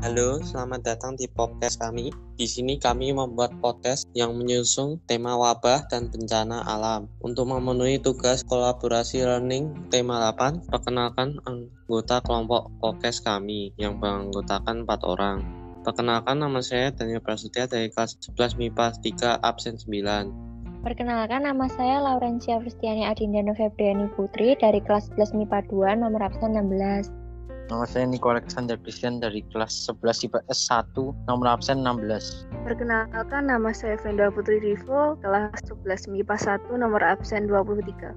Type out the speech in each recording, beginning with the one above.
Halo, selamat datang di podcast kami. Di sini kami membuat podcast yang menyusung tema wabah dan bencana alam. Untuk memenuhi tugas kolaborasi learning tema 8, perkenalkan anggota kelompok podcast kami yang beranggotakan 4 orang. Perkenalkan, nama saya Daniel Prasetya dari kelas 11 MIPA 3 absen 9. Perkenalkan, nama saya Laurencia Fristiani Adinda Febriani Putri dari kelas 11 MIPA 2 nomor absen 16. Nama saya Niko Alexander Christian dari kelas 11 IPS 1 nomor absen 16. Perkenalkan, nama saya Venda Putri Rivo, kelas 11 MIPA 1 nomor absen 23.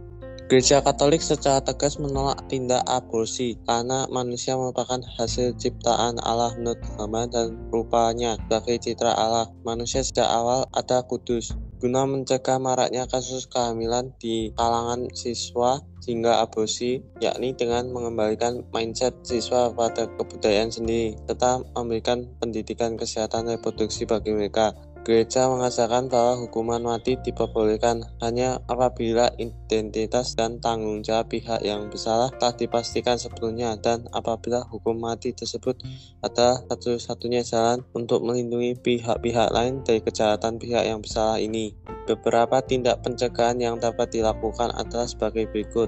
Gereja Katolik secara tegas menolak tindak aborsi karena manusia merupakan hasil ciptaan Allah menurut agama dan rupanya sebagai citra Allah. Manusia sejak awal ada kudus. Guna mencegah maraknya kasus kehamilan di kalangan siswa hingga aborsi, yakni dengan mengembalikan mindset siswa pada kebudayaan sendiri, serta memberikan pendidikan kesehatan reproduksi bagi mereka. Gereja mengajarkan bahwa hukuman mati diperbolehkan hanya apabila identitas dan tanggung jawab pihak yang bersalah telah dipastikan sebelumnya dan apabila hukum mati tersebut adalah satu-satunya jalan untuk melindungi pihak-pihak lain dari kejahatan pihak yang bersalah ini. Beberapa tindak pencegahan yang dapat dilakukan adalah sebagai berikut: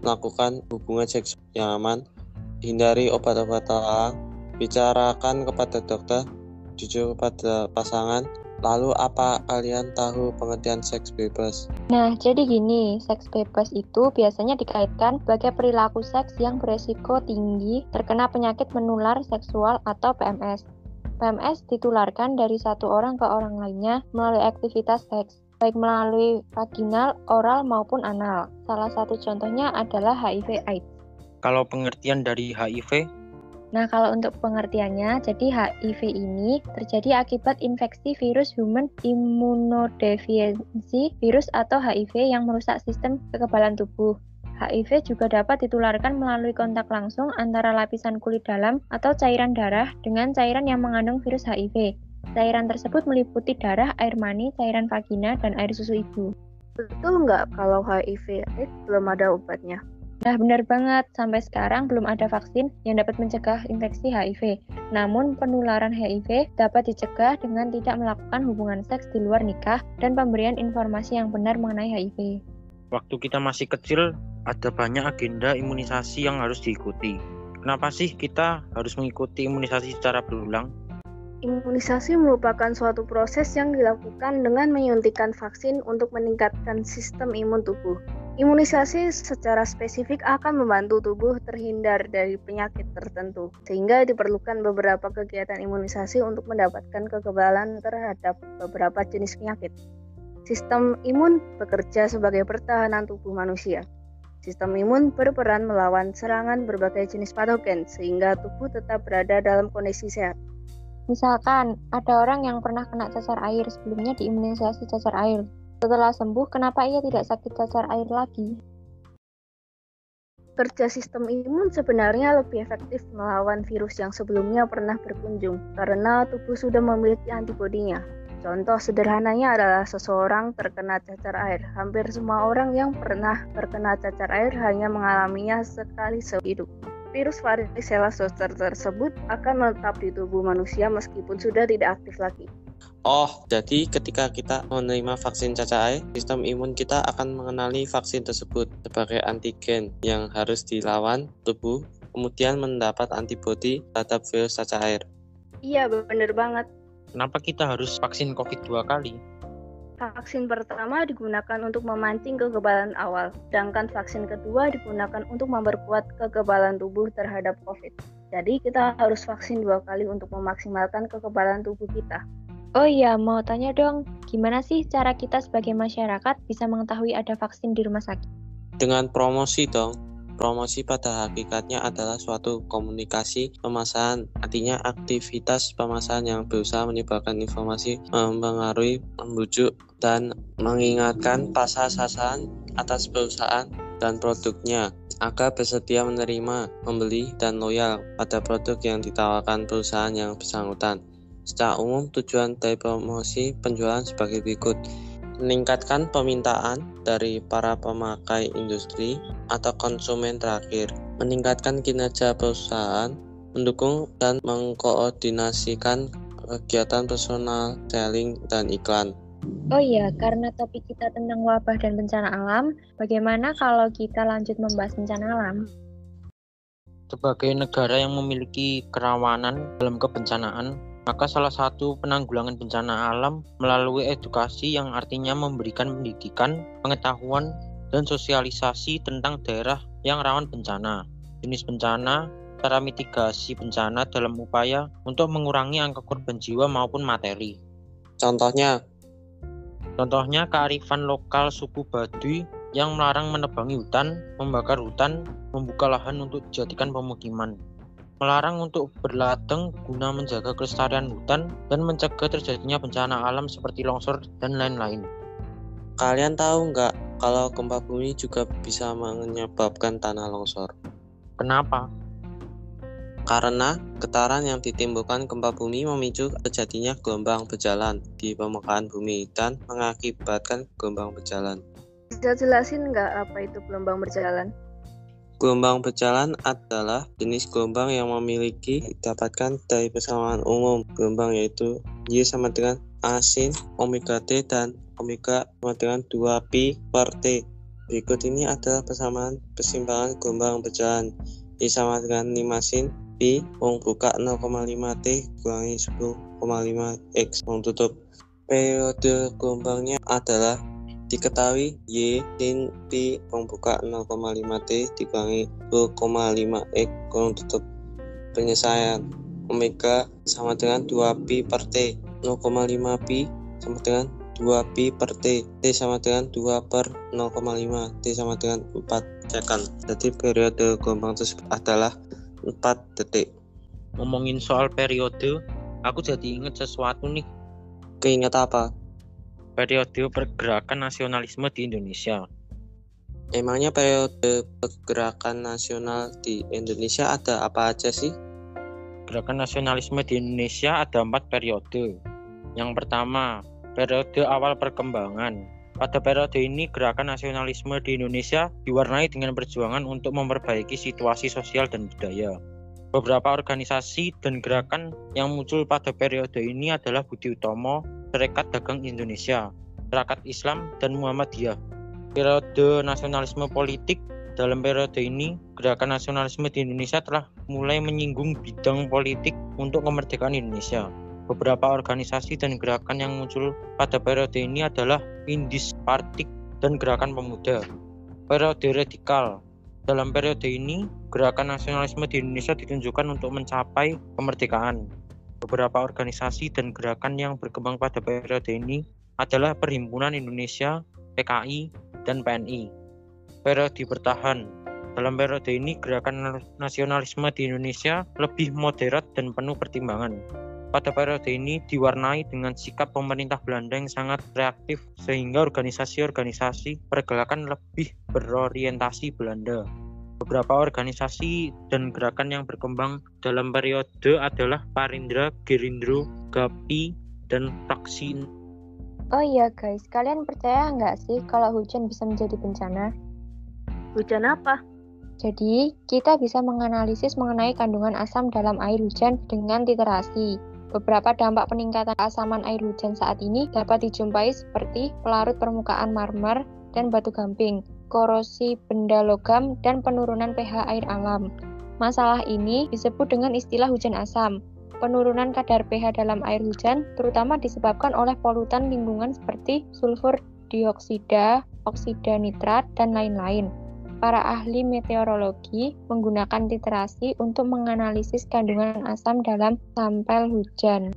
melakukan hubungan seks yang aman, hindari obat-obat terlarang, bicarakan kepada dokter, jujur pada pasangan. Lalu apa kalian tahu pengertian seks bebas? Nah, jadi gini, seks bebas itu biasanya dikaitkan sebagai perilaku seks yang beresiko tinggi terkena penyakit menular seksual atau PMS. PMS ditularkan dari satu orang ke orang lainnya melalui aktivitas seks, baik melalui vaginal, oral maupun anal. Salah satu contohnya adalah HIV/AIDS. Kalau pengertian dari HIV? Nah, kalau untuk pengertiannya, jadi HIV ini terjadi akibat infeksi virus human immunodeficiency virus atau HIV yang merusak sistem kekebalan tubuh. HIV juga dapat ditularkan melalui kontak langsung antara lapisan kulit dalam atau cairan darah dengan cairan yang mengandung virus HIV. Cairan tersebut meliputi darah, air mani, cairan vagina, dan air susu ibu. Betul nggak kalau HIV/AIDS belum ada obatnya? Nah, benar banget. Sampai sekarang belum ada vaksin yang dapat mencegah infeksi HIV. Namun, penularan HIV dapat dicegah dengan tidak melakukan hubungan seks di luar nikah dan pemberian informasi yang benar mengenai HIV. Waktu kita masih kecil, ada banyak agenda imunisasi yang harus diikuti. Kenapa sih kita harus mengikuti imunisasi secara berulang? Imunisasi merupakan suatu proses yang dilakukan dengan menyuntikkan vaksin untuk meningkatkan sistem imun tubuh. Imunisasi secara spesifik akan membantu tubuh terhindar dari penyakit tertentu, sehingga diperlukan beberapa kegiatan imunisasi untuk mendapatkan kekebalan terhadap beberapa jenis penyakit. Sistem imun bekerja sebagai pertahanan tubuh manusia. Sistem imun berperan melawan serangan berbagai jenis patogen, sehingga tubuh tetap berada dalam kondisi sehat. Misalkan, ada orang yang pernah kena cacar air sebelumnya diimunisasi cacar air. Setelah sembuh, kenapa ia tidak sakit cacar air lagi? Kerja sistem imun sebenarnya lebih efektif melawan virus yang sebelumnya pernah berkunjung, karena tubuh sudah memiliki antibodinya. Contoh sederhananya adalah seseorang terkena cacar air. Hampir semua orang yang pernah terkena cacar air hanya mengalaminya sekali seumur hidup. Virus varicella zoster tersebut akan menetap di tubuh manusia meskipun sudah tidak aktif lagi. Oh, jadi ketika kita menerima vaksin cacar air, sistem imun kita akan mengenali vaksin tersebut sebagai antigen yang harus dilawan tubuh, kemudian mendapat antibodi terhadap virus cacar air. Iya, benar banget. Kenapa kita harus vaksin COVID 2 kali? Vaksin pertama digunakan untuk memancing kekebalan awal, sedangkan vaksin kedua digunakan untuk memperkuat kekebalan tubuh terhadap COVID. Jadi kita harus vaksin 2 kali untuk memaksimalkan kekebalan tubuh kita. Oh iya, mau tanya dong, gimana sih cara kita sebagai masyarakat bisa mengetahui ada vaksin di rumah sakit? Dengan promosi dong. Promosi pada hakikatnya adalah suatu komunikasi pemasaran, artinya aktivitas pemasaran yang berusaha menyebarkan informasi, mempengaruhi, membujuk, dan mengingatkan pasar sasaran atas perusahaan dan produknya agar bersedia menerima, membeli, dan loyal pada produk yang ditawarkan perusahaan yang bersangkutan. Secara umum, tujuan dari promosi penjualan sebagai berikut: meningkatkan permintaan dari para pemakai industri atau konsumen terakhir, meningkatkan kinerja perusahaan, mendukung dan mengkoordinasikan kegiatan personal, selling, dan iklan. Oh iya, karena topik kita tentang wabah dan bencana alam, bagaimana kalau kita lanjut membahas bencana alam? Sebagai negara yang memiliki kerawanan dalam kebencanaan, maka salah satu penanggulangan bencana alam melalui edukasi yang artinya memberikan pendidikan, pengetahuan, dan sosialisasi tentang daerah yang rawan bencana, jenis bencana, cara mitigasi bencana dalam upaya untuk mengurangi angka korban jiwa maupun materi. Contohnya kearifan lokal suku Baduy yang melarang menebangi hutan, membakar hutan, membuka lahan untuk dijadikan pemukiman, melarang untuk berladang guna menjaga kelestarian hutan, dan mencegah terjadinya bencana alam seperti longsor dan lain-lain. Kalian tahu nggak kalau gempa bumi juga bisa menyebabkan tanah longsor? Kenapa? Karena getaran yang ditimbulkan gempa bumi memicu terjadinya gelombang berjalan di permukaan bumi dan mengakibatkan gelombang berjalan. Bisa jelasin nggak apa itu gelombang berjalan? Gelombang berjalan adalah jenis gelombang yang memiliki didapatkan dari persamaan umum gelombang, yaitu Y sama dengan A sin omega T dan omega sama dengan 2pi per T. Berikut ini adalah persamaan persimpangan gelombang berjalan. Y sama dengan 5 sin pi buka 0,5 T kurangi 10,5 X tutup. Periode gelombangnya adalah diketahui Y sin pi buka 0,5 T dikurangi 10,5 X tutup. Penyelesaian omega sama dengan 2pi per T. 0,5 pi sama dengan 2pi per T. T sama dengan 2 per 0,5. T sama dengan 4 second. Jadi periode gelombang tersebut adalah 4 detik. Ngomongin soal periode, aku jadi ingat sesuatu nih. Keinget apa? Periode pergerakan nasionalisme di Indonesia. Emangnya periode pergerakan nasional di Indonesia ada apa aja sih? Gerakan nasionalisme di Indonesia ada 4 periode. Yang pertama, periode awal perkembangan. Pada periode ini, gerakan nasionalisme di Indonesia diwarnai dengan perjuangan untuk memperbaiki situasi sosial dan budaya. Beberapa organisasi dan gerakan yang muncul pada periode ini adalah Budi Utomo, Serikat Dagang Indonesia, Serikat Islam, dan Muhammadiyah. Periode nasionalisme politik. Dalam periode ini, gerakan nasionalisme di Indonesia telah mulai menyinggung bidang politik untuk kemerdekaan Indonesia. Beberapa organisasi dan gerakan yang muncul pada periode ini adalah Indis Partik dan Gerakan Pemuda. Periode radikal. Dalam periode ini, gerakan nasionalisme di Indonesia ditunjukkan untuk mencapai kemerdekaan. Beberapa organisasi dan gerakan yang berkembang pada periode ini adalah Perhimpunan Indonesia, PKI, dan PNI. Periode bertahan. Dalam periode ini, gerakan nasionalisme di Indonesia lebih moderat dan penuh pertimbangan. Pada periode ini diwarnai dengan sikap pemerintah Belanda yang sangat reaktif sehingga organisasi-organisasi pergerakan lebih berorientasi Belanda. Beberapa organisasi dan gerakan yang berkembang dalam periode adalah Parindra, Gerindra, GAPI, dan Taksin. Oh iya guys, kalian percaya nggak sih kalau hujan bisa menjadi bencana? Hujan apa? Jadi, kita bisa menganalisis mengenai kandungan asam dalam air hujan dengan literasi. Beberapa dampak peningkatan keasaman air hujan saat ini dapat dijumpai seperti pelarut permukaan marmer dan batu gamping, korosi benda logam, dan penurunan pH air alam. Masalah ini disebut dengan istilah hujan asam. Penurunan kadar pH dalam air hujan terutama disebabkan oleh polutan lingkungan seperti sulfur dioksida, oksida nitrat, dan lain-lain. Para ahli meteorologi menggunakan literasi untuk menganalisis kandungan asam dalam sampel hujan.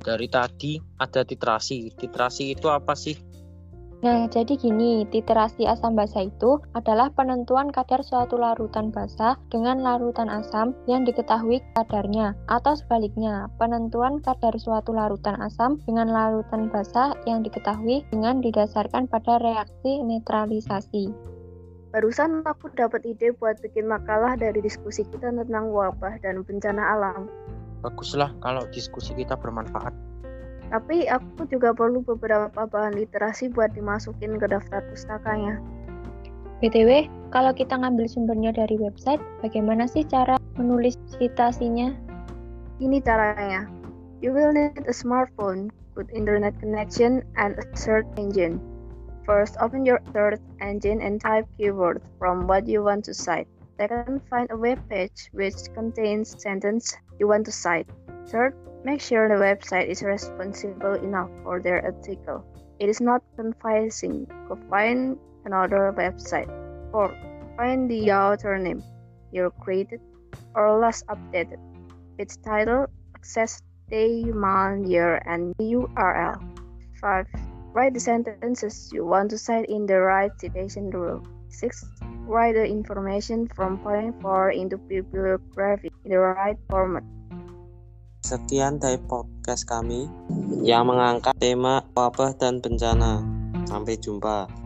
Dari tadi ada titrasi. Titrasi itu apa sih? Nah, jadi gini, titrasi asam basa itu adalah penentuan kadar suatu larutan basa dengan larutan asam yang diketahui kadarnya, atau sebaliknya, penentuan kadar suatu larutan asam dengan larutan basa yang diketahui dengan didasarkan pada reaksi netralisasi. Barusan aku dapat ide buat bikin makalah dari diskusi kita tentang wabah dan bencana alam. Baguslah kalau diskusi kita bermanfaat. Tapi aku juga perlu beberapa bahan literasi buat dimasukin ke daftar pustakanya. BTW, kalau kita ngambil sumbernya dari website, bagaimana sih cara menulis citasinya? Ini caranya. You will need a smartphone, good internet connection, and a search engine. First, open your search engine and type keywords from what you want to cite. Second, find a web page which contains sentence you want to cite. Third, make sure the website is responsible enough for their article. It is not confusing to find another website. Fourth, find the author name, year created or last updated, its title, access day, month, year, and URL. 5. Write the sentences you want to cite in the right citation rule. 6. Write the information from point 4 into bibliography in the right format. Sekian dari podcast kami yang mengangkat tema wabah dan bencana. Sampai jumpa.